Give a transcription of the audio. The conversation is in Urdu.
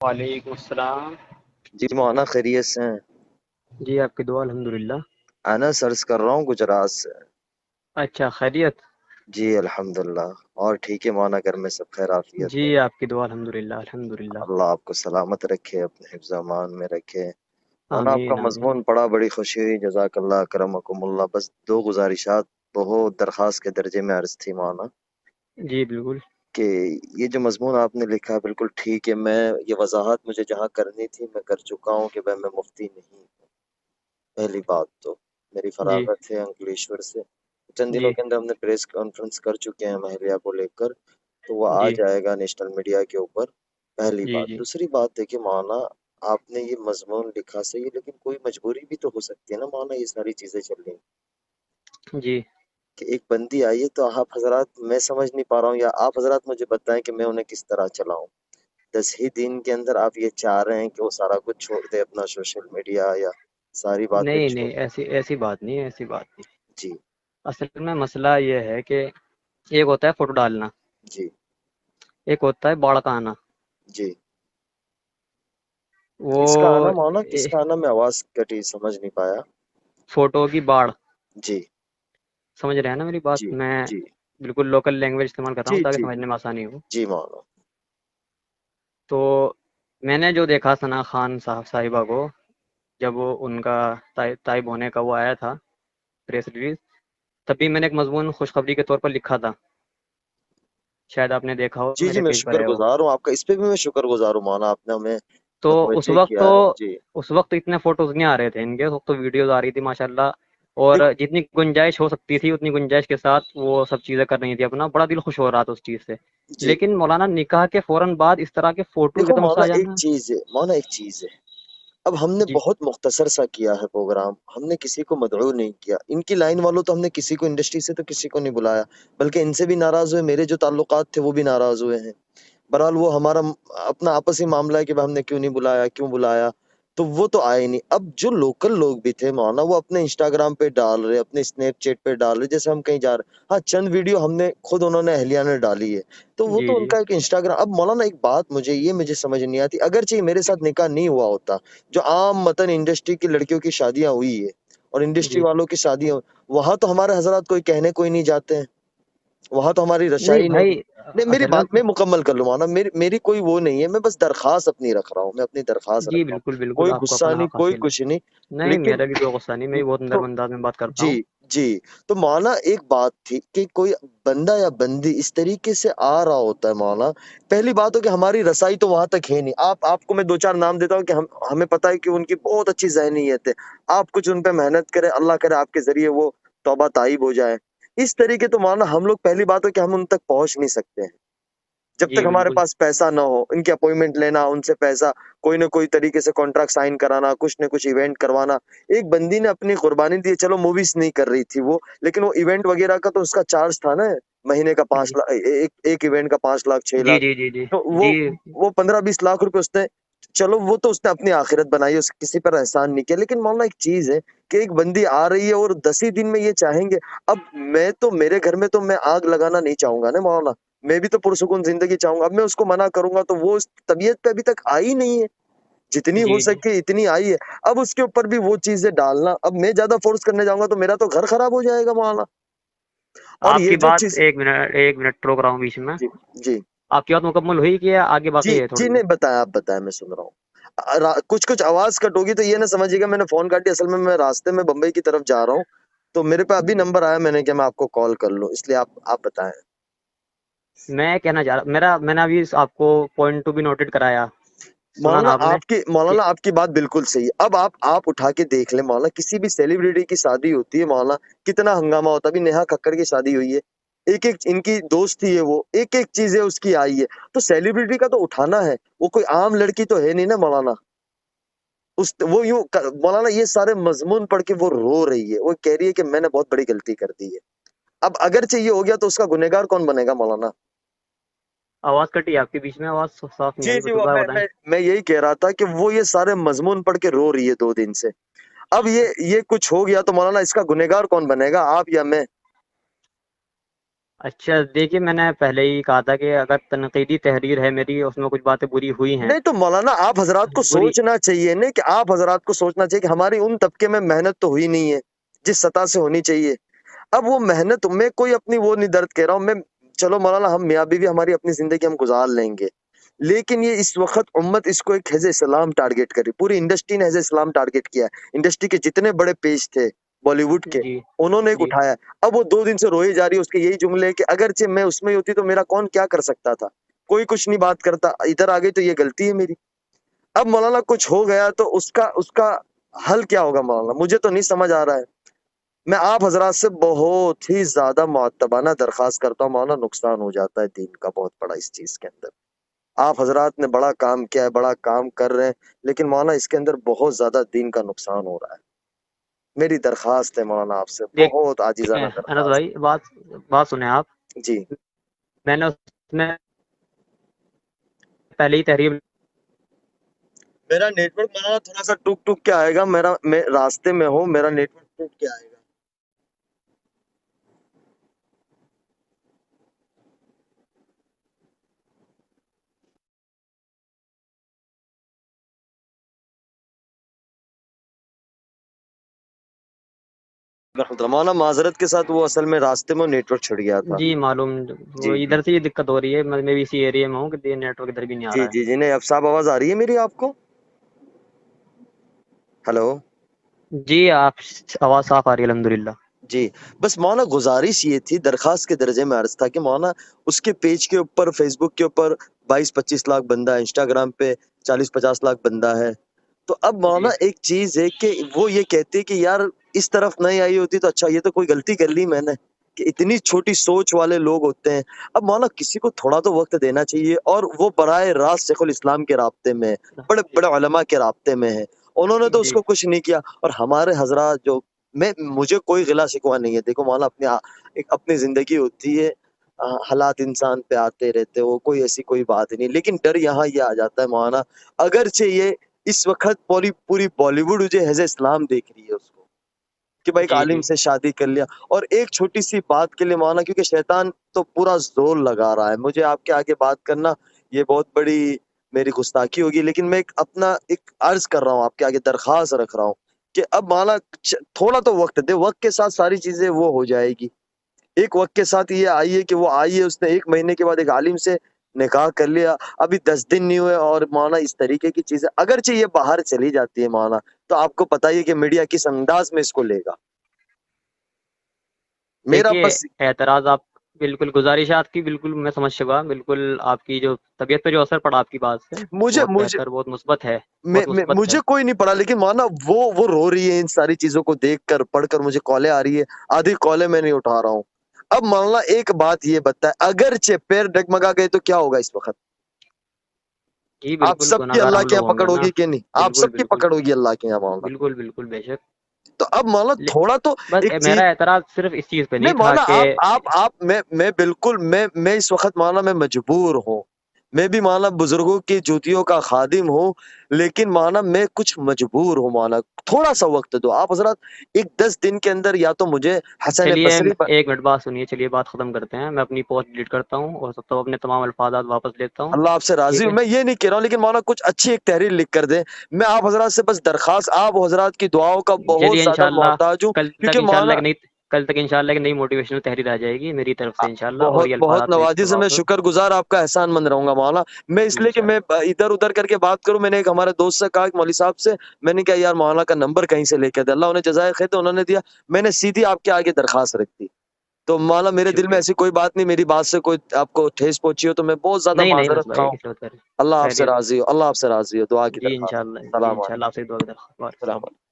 وعلیکم السلام. جی مولانا خیریت سے ہیں؟ جی آپ کی دعا الحمدللہ. انا سرچ کر رہا ہوں گجرات سے. اچھا خیریت. جی الحمدللہ. اور ٹھیک ہے مولانا، گھر میں سب خیر عافیت جی ہے؟ آپ کی دعا الحمدللہ الحمدللہ. اللہ آپ کو سلامت رکھے، اپنے حفظ و امان میں رکھے. مولانا آپ کا آمین آمین. مضمون پڑھا، بڑی خوشی ہوئی، جزاک اللہ کرمکم اللہ. بس دو گزارشات بہت درخواست کے درجے میں عرض تھی مولانا، جی بالکل. کہ یہ جو مضمون آپ نے لکھا بالکل ٹھیک ہے. میں یہ وضاحت مجھے جہاں کرنی تھی میں کر چکا ہوں کہ میں مفتی نہیں ہوں. پہلی بات تو میری جی فراغت ہے انکلیشور سے. چند دنوں جی کے اندر ہم نے پریس کانفرنس کر چکے ہیں مہلیہ کو لے کر، تو وہ آ جی جائے گا نیشنل میڈیا کے اوپر. پہلی جی بات. جی دوسری بات ہے کہ مولانا آپ نے یہ مضمون لکھا صحیح، لیکن کوئی مجبوری بھی تو ہو سکتی ہے نا مولانا، یہ ساری چیزیں چل رہی ہیں جی. کہ ایک بندی آئی ہے، تو آپ حضرات میں سمجھ نہیں پا رہا ہوں، یا آپ حضرات مجھے بتائیں کہ میں انہیں کس طرح چلاؤں. 10 ہی دن کے اندر آپ یہ چاہ رہے ہیں کہ وہ سارا کچھ چھوڑ دے، اپنا سوشل میڈیا یا ساری باتیں نہیں چھوڑ. نہیں، ایسی بات نہیں ہے، ایسی بات نہیں. جی اصل میں مسئلہ یہ ہے کہ ایک ہوتا ہے فوٹو ڈالنا، جی ایک ہوتا ہے باڑ کا آنا. جی. وہ کس کا آنا مولانا، کس کا آنا؟ میں آواز کٹی، سمجھ نہیں پایا. فوٹو کی باڑ. جی سمجھ رہے ہیں نا میری بات؟ جی میں جی بالکل لوکل لینگویج استعمال کر رہا جی ہوں تاکہ جی سمجھنے میں آسانی ہو. جی مولانا. تو میں نے جو دیکھا ثنا خان صاحبہ کو، جب وہ ان کا طائب ہونے کا وہ آیا تھا پریس ریلیز، تبھی میں نے ایک مضمون خوشخبری کے طور پر لکھا تھا، شاید آپ نے دیکھا ہو، جی جی میرے میں پیج پر شکر ہے وہ. گزار ہوں آپ کا، اس پہ بھی میں شکر گزار ہوں مولانا، آپ نے ہمیں تو متوجہ کیا ہے. جی اس وقت اتنے فوٹوز نہیں آ رہے تھے ان کے، اس وقت تو ویڈیوز آ رہی تھی ماشاءاللہ، اور دیکھو. جتنی گنجائش ہو سکتی تھی اتنی گنجائش کے ساتھ وہ سب چیزیں کر رہی تھی اپنا، بڑا دل خوش ہو رہا تھا اس چیز سے. جی لیکن مولانا نکاح کے فوراً بعد اس طرح کے فوٹوز دیکھو ایک دم سے مولانا آ ایک جانا. چیز ہے، مولانا ایک چیز ہے. اب ہم نے جی بہت مختصر سا کیا ہے پروگرام، ہم نے کسی کو مدعو نہیں کیا. ان کی لائن والوں تو ہم نے کسی کو انڈسٹری سے تو کسی کو نہیں بلایا، بلکہ ان سے بھی ناراض ہوئے، میرے جو تعلقات تھے وہ بھی ناراض ہوئے ہیں. بہرحال وہ ہمارا اپنا آپسی معاملہ ہے کہ ہم نے کیوں نہیں بلایا، کیوں بلایا، تو وہ تو آئے نہیں. اب جو لوکل لوگ بھی تھے مولانا، وہ اپنے انسٹاگرام پہ ڈال رہے، اپنے اسنیپ چیٹ پہ ڈال رہے، جیسے ہم کہیں جا رہے. ہاں چند ویڈیو ہم نے خود، انہوں نے اہلیہ نے ڈالی ہے، تو وہ جی تو ان جی کا ایک انسٹاگرام. اب مولانا ایک بات مجھے سمجھ نہیں آتی، اگرچہ میرے ساتھ نکاح نہیں ہوا ہوتا، جو عام متن انڈسٹری کی لڑکیوں کی شادیاں ہوئی ہے اور انڈسٹری جی. والوں کی شادیاں، وہاں تو ہمارے حضرات کوئی کہنے کوئی نہیں جاتے ہیں، وہاں تو ہماری نہیں رسائی نہیں. بھائی، نہیں میری اصل میں بات میں مکمل کر لوں مولانا، میری کوئی وہ نہیں ہے، میں بس درخواست اپنی رکھ رہا ہوں، میں اپنی درخواست جی رکھ رہا بالکل ہوں، بالکل، کوئی آپ کو غصہ اپنا نہیں، حق کوئی حاصل ہے. کچھ نہیں. نہیں لیکن میرا بھی کوئی غصہ نہیں، میں بھی بہت تو نرم انداز میں بات کرتا جی ہوں. جی. تو مولانا ایک بات تھی کہ کوئی بندہ یا بندی اس طریقے سے آ رہا ہوتا ہے مولانا، پہلی بات ہو کہ ہماری رسائی تو وہاں تک ہے نہیں. آپ کو میں 2 4 نام دیتا ہوں کہ ہمیں پتہ ہے کہ ان کی بہت اچھی ذہنیت ہے، آپ کچھ ان پہ محنت کریں، اللہ کرے آپ کے ذریعے وہ توبہ طائب ہو جائے. اس طریقے تو مولانا ہم لوگ، پہلی بات ہو کہ ہم ان تک پہنچ نہیں سکتے ہیں جب جی تک ہمارے بالکل. پاس پیسہ نہ ہو. ان کی اپوائنٹمنٹ لینا، ان سے پیسہ، کوئی نہ کوئی طریقے سے کانٹریکٹ سائن کرانا، کچھ نہ کچھ ایونٹ کروانا. ایک بندی نے اپنی قربانی دی، چلو موویز نہیں کر رہی تھی وہ، لیکن وہ ایونٹ وغیرہ کا تو اس کا چارج تھا نا، مہینے کا جی 5 لاکھ، ایک ایونٹ کا 5 لاکھ 6 جی لاکھ جی جی جی تو جی. وہ 15 20 لاکھ روپے اس نے، چلو وہ تو اس نے اپنی آخرت بنائی، اس کسی پر احسان نہیں کیا. لیکن مولانا ایک چیز ہے کہ ایک بندی آ رہی ہے اور 10 ہی دن میں یہ چاہیں گے. اب میں تو، میرے گھر میں تو میں آگ لگانا نہیں چاہوں گا نا مولانا، میں بھی تو پرسکون زندگی چاہوں گا. اب میں اس کو منع کروں گا تو وہ اس طبیعت پہ ابھی تک آئی نہیں ہے، جتنی ہو جی جی. سکے اتنی آئی ہے. اب اس کے اوپر بھی وہ چیزیں ڈالنا، اب میں زیادہ فورس کرنے جاؤں گا تو میرا تو گھر خراب ہو جائے گا مولانا. اور آپ یہ کی جو بات، چیز. ایک منٹ روک رہا ہوں بیچ میں. جی جی آپ کی بات مکمل ہوئی کہ آگے جی باقی ہے جی. تھوڑی سی؟ نہیں بتایا، آپ بتائیں، میں سن رہا ہوں. کچھ آواز کٹ ہوگی تو یہ نہ سمجھیے گا میں نے فون کاٹی، اصل میں راستے میں بمبئی کی طرف جا رہا ہوں، تو میرے پہ ابھی نمبر آیا، میں نے کہ میں آپ کو کال کر لوں، اس لیے آپ بتائیں. میں کہنا چاہ رہا، میں نے ابھی آپ کو پوائنٹ ٹو بھی نوٹڈ کرایا، سنا نا آپ نے کہ مولانا آپ کی بات بالکل صحیح ہے. اب آپ اٹھا کے دیکھ لیں مولانا، کسی بھی سیلیبریٹی کی شادی ہوتی ہے مولانا، کتنا ہنگامہ ہوتا ہے. ابھی نیہا ککڑ کی شادی ہوئی ہے، ایک ایک ان کی دوست تھی ہے، وہ ایک ایک چیزیں اس کی آئی ہے. تو سیلیبریٹی کا تو اٹھانا ہے، وہ کوئی عام لڑکی تو ہے نہیں نا مولانا. وہ یوں مولانا یہ سارے مضمون پڑھ کے وہ رو رہی ہے، وہ کہہ رہی ہے کہ میں نے بہت بڑی غلطی کر دی ہے. اب اگرچہ یہ ہو گیا تو اس کا گنہگار کون بنے گا مولانا؟ آواز کٹی آپ کی بیچ میں، آواز صاف نہیں جی آئی، جی. وہ دوبارہ بتائیں. میں یہی کہہ رہا تھا کہ وہ یہ سارے مضمون پڑھ کے رو رہی ہے 2 دن سے. اب یہ کچھ ہو گیا تو مولانا اس کا گنہگار کون بنے گا، آپ یا میں؟ اچھا دیکھیے، میں نے پہلے ہی کہا تھا کہ اگر تنقیدی تحریر ہے میری، اس میں کچھ باتیں بری ہوئی ہیں، نہیں تو مولانا آپ حضرات کو بری، سوچنا چاہیے نہیں کہ آپ حضرات کو سوچنا چاہیے کہ ہماری ان طبقے میں محنت تو ہوئی نہیں ہے جس سطح سے ہونی چاہیے. اب وہ محنت میں کوئی اپنی وہ نہیں درد کہہ رہا ہوں میں. چلو مولانا ہم میاں بیوی ہماری اپنی زندگی ہم گزار لیں گے، لیکن یہ اس وقت امت اس کو ایک حزب اسلام ٹارگیٹ کری. پوری انڈسٹری نے حزب اسلام ٹارگیٹ کیا ہے. انڈسٹری کے جتنے بڑے پیج تھے بالی ووڈ کے، جی انہوں نے ایک جی اٹھایا. اب وہ 2 دن سے روئی جا رہی ہے. اس کے یہی جملے کہ اگرچہ میں اس میں ہوتی تو میرا کون کیا کر سکتا تھا، کوئی کچھ نہیں بات کرتا، ادھر آ گئی تو یہ غلطی ہے میری. اب مولانا کچھ ہو گیا تو اس کا حل کیا ہوگا مولانا، مجھے تو نہیں سمجھ آ رہا ہے. میں آپ حضرات سے بہت ہی زیادہ معتبانہ درخواست کرتا ہوں مولانا، نقصان ہو جاتا ہے دین کا بہت بڑا اس چیز کے اندر. آپ حضرات نے بڑا کام کیا ہے، بڑا کام کر رہے ہیں، لیکن مولانا اس کے اندر بہت زیادہ دین کا نقصان ہو رہا ہے. میری درخواست ہے مولانا آپ سے، بہت دیکھیں عاجزانہ انس درخواست. بھائی، بات سنیں آپ. جی میں نے اس میں پہلے ہی تحریر، میرا نیٹ ورک مولانا تھوڑا سا ٹک ٹک کے آئے گا. میں راستے میں ہوں، میرا نیٹ ورک ٹک کے آئے گا. مولانا معذرت کے ساتھ، وہ اصل میں راستے میں نیٹ ورک چھڑ گیا تھا. جی معلوم، وہ جی جی ادھر سے یہ دقت ہو رہی ہے، میں بھی اسی ایریا میں ہوں کہ نیٹ ورک ادھر بھی نہیں آ جی رہا ہے. جی جی نہیں اب صاحب آواز آ رہی ہے میری آپ کو؟ ہلو جی آپ، آواز صاف آ رہی ہے الحمدللہ. جی. بس مولانا گزارش یہ تھی، درخواست کے درجے میں عرض تھا کہ مولانا اس کے پیج کے اوپر، فیس بک کے اوپر 22-25 لاکھ بندہ ہے، انسٹاگرام پہ 40-50 لاکھ بندہ ہے. تو اب مولانا جی ایک چیز ہے کہ وہ یہ کہتے کہ یار اس طرف نہیں آئی ہوتی تو اچھا، یہ تو کوئی غلطی کر لی میں نے کہ اتنی چھوٹی سوچ والے لوگ ہوتے ہیں. اب مولانا کسی کو تھوڑا تو وقت دینا چاہیے، اور وہ براہ راست شیخ الاسلام کے رابطے میں، بڑے بڑے علماء کے رابطے میں ہے. انہوں نے تو اس جی کو کچھ نہیں کیا. اور ہمارے حضرات جو، مجھے کوئی غلا شکوہ نہیں ہے. دیکھو مولانا ایک اپنی زندگی ہوتی ہے، حالات انسان پہ آتے رہتے، وہ کوئی ایسی کوئی بات نہیں. لیکن ڈر یہاں یہ آ جاتا ہے مولانا، اگرچہ یہ اس وقت پوری بالی ووڈ جو حزب اسلام دیکھ رہی ہے اس کو کہ بھائی ایک جی عالم سے شادی کر لیا، اور ایک چھوٹی سی بات کے لیے مولانا، کیونکہ شیطان تو پورا زور لگا رہا ہے. مجھے آپ کے آگے بات کرنا یہ بہت بڑی میری گستاخی ہوگی، لیکن میں ایک عرض کر رہا ہوں آپ کے آگے، درخواست رکھ رہا ہوں کہ اب مولانا تھوڑا تو وقت دے. وقت کے ساتھ ساری چیزیں وہ ہو جائے گی. ایک وقت کے ساتھ یہ آئیے کہ وہ آئیے، اس نے 1 مہینے کے بعد ایک عالم سے نکاح کر لیا، ابھی 10 دن نہیں ہوئے، اور مولانا اس طریقے کی چیزیں اگرچہ یہ باہر چلی جاتی ہے مولانا، تو آپ کو پتہ ہی ہے کہ میڈیا کس انداز میں اس کو لے گا. میرا دیکھیے بس اعتراض آپ، بالکل گزارشات کی بالکل میں سمجھ چکا، بالکل آپ کی جو طبیعت پہ جو اثر پڑا آپ کی بات سے، مجھے بہت مجھے بہتر، بہت مثبت ہے، بہت مثبت ہے. مجھے کوئی نہیں پڑا، لیکن مولانا وہ رو رہی ہے ان ساری چیزوں کو دیکھ کر، پڑھ کر. مجھے کالیں آ رہی ہے، آدھی کالیں میں نہیں اٹھا رہا ہوں. اب مولانا ایک بات یہ بتائے، اگرچہ پیر ڈگمگا گئے تو کیا ہوگا اس وقت؟ جی آپ بالکل، سب کی گناہ گار اللہ ہم کے لوگ یہاں ہوں پکڑ گے نا. ہوگی کہ نہیں؟ آپ بالکل سب کی بالکل پکڑ ہوگی اللہ کے یہاں مولانا. بالکل بالکل بے شک. تو اب مولانا لے- تھوڑا تو بس ایک چیز. میرا اعتراض صرف اس چیز پہ نہیں نہیں تھا مولانا کہ میں بالکل میں اس وقت مولانا میں مجبور ہوں. میں بھی مولانا بزرگوں کی جوتیوں کا خادم ہوں، لیکن مولانا میں کچھ مجبور ہوں. مولانا تھوڑا سا وقت دو آپ حضرات، ایک 10 دن کے اندر یا تو مجھے حسن چلیے بصری ایک منٹ بات سنیے، چلیے بات ختم کرتے ہیں. میں اپنی پوسٹ ڈیلیٹ کرتا ہوں اور سب اپنے تمام الفاظات واپس لیتا ہوں. اللہ آپ سے راضی ٹھیک ہوں. ہے، میں یہ نہیں کہہ رہا ہوں، لیکن مولانا کچھ اچھی ایک تحریر لکھ کر دیں. میں آپ حضرات سے بس درخواست، آپ حضرات کی دعاؤں کا بہت چلیے زیادہ انشاءاللہ محتاج ہوں، کل تک کیونکہ انشاءاللہ مولانا ایک نئی کل تک انشاءاللہ ایک نئی موٹیویشنل تحریر آ جائے گی میری طرف سے انشاءاللہ، اور بہت یہ بہت الفاظات میں نوازی سے استعمال میں کروں شکر گزار، آپ کا احسان مند رہوں گا مولانا. میں اس لیے کہ میں انشاءاللہ. ادھر ادھر کر کے بات کروں. میں نے ایک ہمارے دوست سے کہا، مولوی صاحب سے، میں نے کہا یار مولانا کا نمبر کہیں سے لے کے دے. اللہ انہیں جزائے خیر تو انہوں نے دیا. میں نے سیدھی آپ کے آگے درخواست رکھ دی. تو مولانا میرے دل میں شکریہ. ایسی کوئی بات نہیں، میری بات سے کوئی آپ کو ٹھیس پہنچی ہو تو میں بہت زیادہ نہیں نہیں بس معذرت خواہ بھائی، ہوں. کس بات کر رہے ہیں؟ اللہ آپ سے خیریت. راضی ہو، اللہ آپ سے راضی ہو. دعا کی جی درخواست. انشاءاللہ، جی السلام انشاءاللہ علیکم. آپ سے دعا کی درخواست. السلام علیکم.